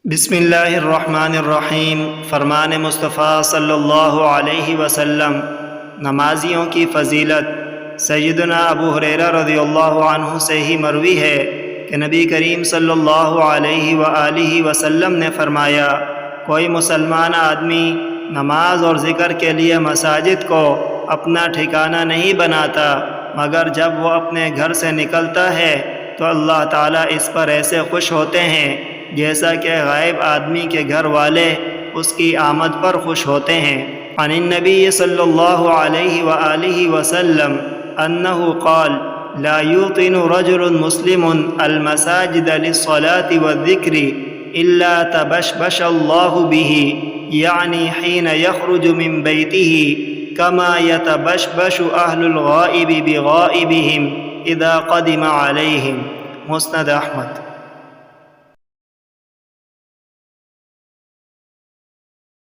بسم اللہ الرحمن الرحیم۔ فرمان مصطفیٰ صلی اللہ علیہ وسلم، نمازیوں کی فضیلت۔ سیدنا ابو ہریرہ رضی اللہ عنہ سے ہی مروی ہے کہ نبی کریم صلی اللہ علیہ وآلہ وسلم نے فرمایا، کوئی مسلمان آدمی نماز اور ذکر کے لیے مساجد کو اپنا ٹھکانہ نہیں بناتا، مگر جب وہ اپنے گھر سے نکلتا ہے تو اللہ تعالیٰ اس پر ایسے خوش ہوتے ہیں جیسا کہ غائب آدمی کے گھر والے اس کی آمد پر خوش ہوتے ہیں۔ عن النبی صلی اللہ علیہ وآلہ وسلم انہ قال لا یوطن رجل مسلم المساجد للصلاة والذکر الا تبشبش اللہ به، یعنی حین یخرج من بیتہ کما یتبشبش اہل الغائب بغائبہم اذا قدم علیہم۔ مسند احمد۔